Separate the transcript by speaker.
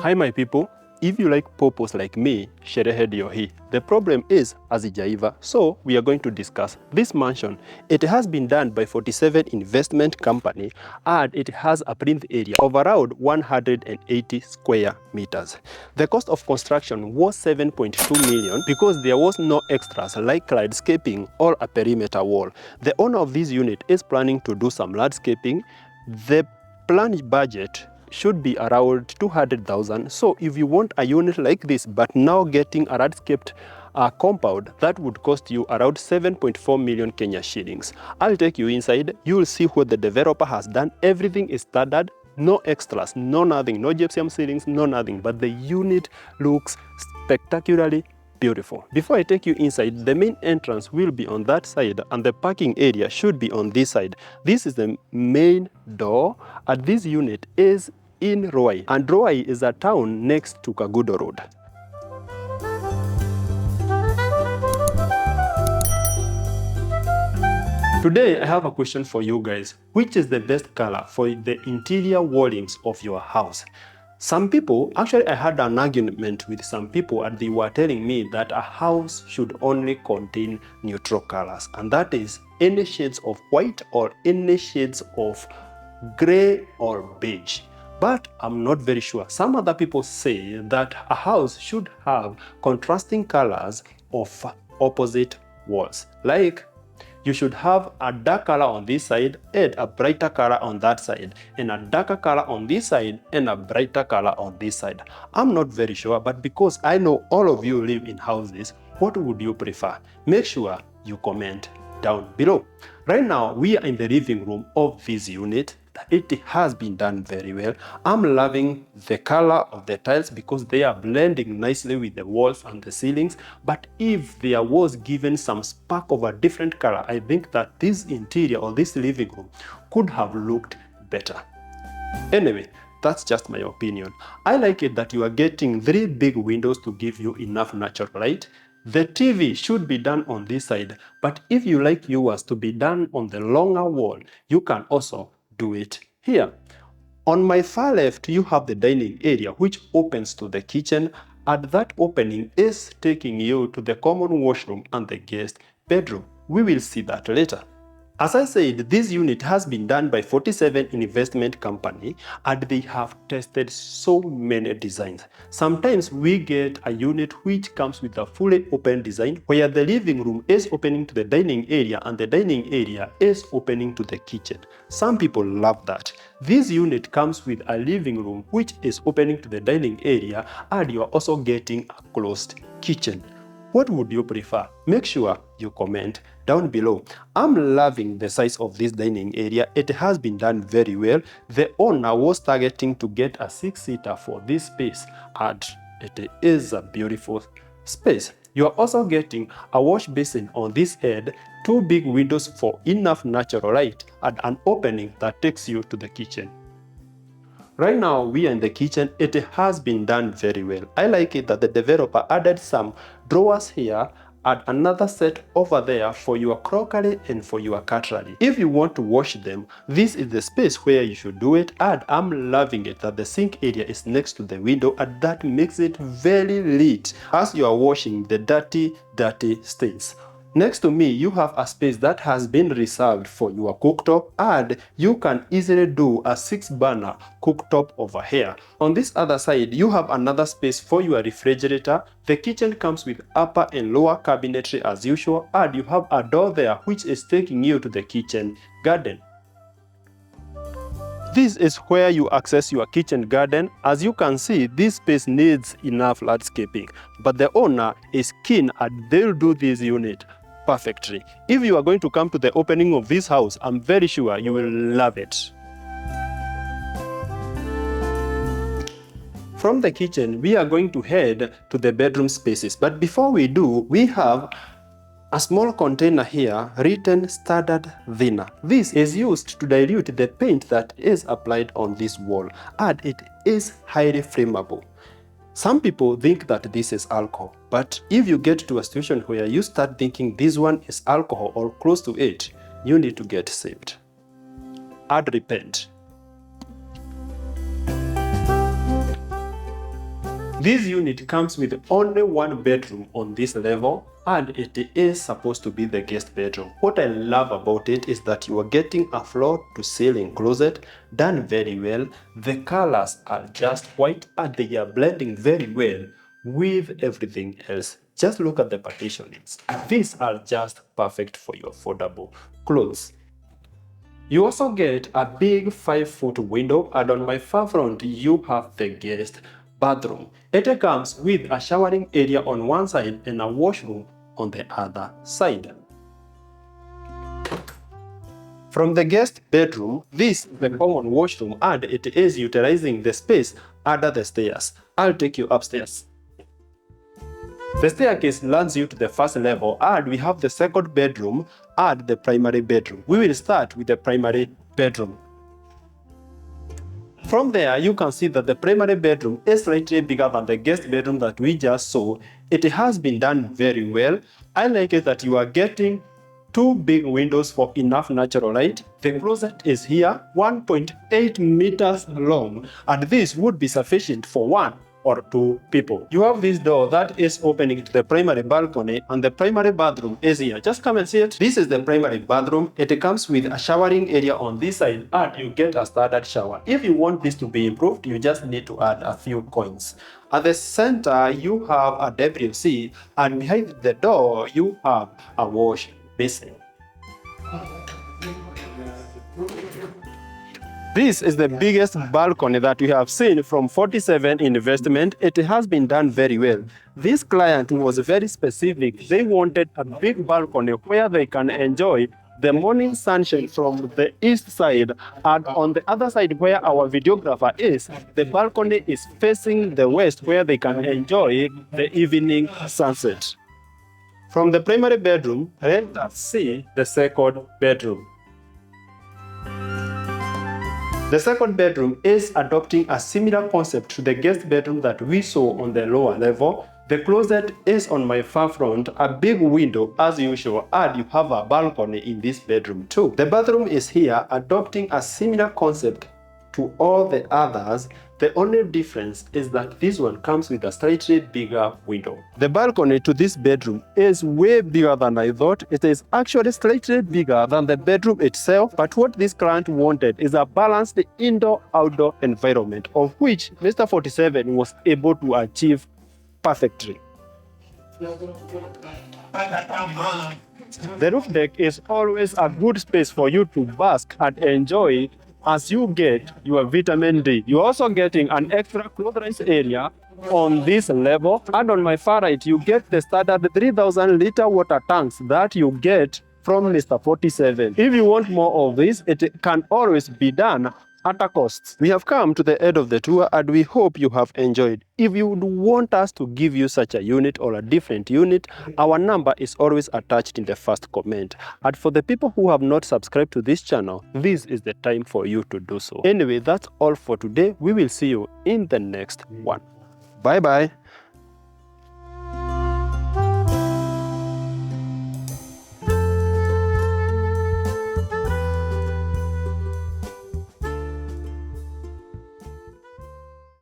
Speaker 1: Hi my people, if you like purpose like me, sherehe ndio hii. The problem is hazijaiva, so we are going to discuss this mansion. It has been done by 47 investment company and it has a plinth area of around 180 square meters. The cost of construction was 7.2 million because there was no extras like landscaping or a perimeter wall. The owner of this unit is planning to do some landscaping. The planned budget should be around 200,000. So if you want a unit like this, but now getting a landscaped compound, that would cost you around 7.4 million Kenya shillings. I'll take you inside. You will see what the developer has done. Everything is standard, no extras, no nothing, no gypsum ceilings, no nothing. But the unit looks spectacularly beautiful. Before I take you inside, the main entrance will be on that side and the parking area should be on this side. This is the main door and this unit is in Ruai, and Ruai is a town next to Kagudo Road. Today I have a question for you guys. Which is the best color for the interior wallings of your house? Some people, actually I had an argument with some people and they were telling me that a house should only contain neutral colors, and that is any shades of white or any shades of gray or beige. But I'm not very sure. Some other people say that a house should have contrasting colors of opposite walls. Like you should have a dark color on this side and a brighter color on that side, and a darker color on this side and a brighter color on this side. I'm not very sure, but because I know all of you live in houses, what would you prefer? Make sure you comment down below. Right now, we are in the living room of this unit. It has been done very well. I'm loving the color of the tiles because they are blending nicely with the walls and the ceilings. But if there was given some spark of a different color, I think that this interior or this living room could have looked better. Anyway, that's just my opinion. I like it that you are getting 3 big windows to give you enough natural light. The TV should be done on this side, but if you like yours to be done on the longer wall, you can also do it here. On my far left, you have the dining area which opens to the kitchen, and that opening is taking you to the common washroom and the guest bedroom. We will see that later. As I said, this unit has been done by 47 investment company and they have tested so many designs. Sometimes we get a unit which comes with a fully open design where the living room is opening to the dining area and the dining area is opening to the kitchen. Some people love that. This unit comes with a living room which is opening to the dining area and you are also getting a closed kitchen. What would you prefer? Make sure you comment down below. I'm loving the size of this dining area. It has been done very well. The owner was targeting to get a 6-seater for this space, and it is a beautiful space. You are also getting a wash basin on this end, 2 big windows for enough natural light, and an opening that takes you to the kitchen. Right now, we are in the kitchen. It has been done very well. I like it that the developer added some drawers here and another set over there for your crockery and for your cutlery. If you want to wash them, this is the space where you should do it, and I'm loving it that the sink area is next to the window and that makes it very lit as you are washing the dirty stains. Next to me, you have a space that has been reserved for your cooktop, and you can easily do a 6-burner cooktop over here. On this other side, you have another space for your refrigerator. The kitchen comes with upper and lower cabinetry as usual, and you have a door there which is taking you to the kitchen garden. This is where you access your kitchen garden. As you can see, this space needs enough landscaping, but the owner is keen and they'll do this unit perfectly. If you are going to come to the opening of this house, I'm very sure you will love it. From the kitchen, we are going to head to the bedroom spaces. But before we do, we have a small container here written standard thinner. This is used to dilute the paint that is applied on this wall, and it is highly flammable. Some people think that this is alcohol, but if you get to a situation where you start thinking this one is alcohol or close to it, you need to get saved. Add repent. This unit comes with only one bedroom on this level, and it is supposed to be the guest bedroom. What I love about it is that you are getting a floor to ceiling closet done very well. The colors are just white and they are blending very well with everything else. Just look at the partitionings. These are just perfect for your affordable clothes. You also get a big 5-foot window, and on my far front you have the guest bathroom. It comes with a showering area on one side and a washroom on the other side. From the guest bedroom, this is the common washroom and it is utilizing the space under the stairs. I'll take you upstairs. The staircase lands you to the first level, and we have the second bedroom and the primary bedroom. We will start with the primary bedroom. From there, you can see that the primary bedroom is slightly bigger than the guest bedroom that we just saw. It has been done very well. I like it that you are getting two big windows for enough natural light. The closet is here, 1.8 meters long, and this would be sufficient for 1 or 2 people. You have this door that is opening to the primary balcony, and the primary bathroom is here. Just come and see it. This is the primary bathroom. It comes with a showering area on this side, and you get a standard shower. If you want this to be improved, you just need to add a few coins. At the center, you have a WC, and behind the door, you have a wash basin. This is the biggest balcony that we have seen from 47 Investment. It has been done very well. This client was very specific. They wanted a big balcony where they can enjoy the morning sunshine from the east side, and on the other side where our videographer is, the balcony is facing the west where they can enjoy the evening sunset. From the primary bedroom, let us see the second bedroom. The second bedroom is adopting a similar concept to the guest bedroom that we saw on the lower level. The closet is on my far front, a big window as usual, and you have a balcony in this bedroom too. The bathroom is here, adopting a similar concept to all the others. The only difference is that this one comes with a slightly bigger window. The balcony to this bedroom is way bigger than I thought. It is actually slightly bigger than the bedroom itself, but what this client wanted is a balanced indoor-outdoor environment, of which Mr. 47 was able to achieve perfectly. The roof deck is always a good space for you to bask and enjoy as you get your vitamin D. You're also getting an extra clothes area on this level, and on my far right you get the standard 3,000 liter water tanks that you get from Mr. 47. If you want more of this, it can always be done at a cost. We have come to the end of the tour, and we hope you have enjoyed. If you would want us to give you such a unit or a different unit, our number is always attached in the first comment. And for the people who have not subscribed to this channel, this is the time for you to do so. Anyway, that's all for today. We will see you in the next one. Bye bye.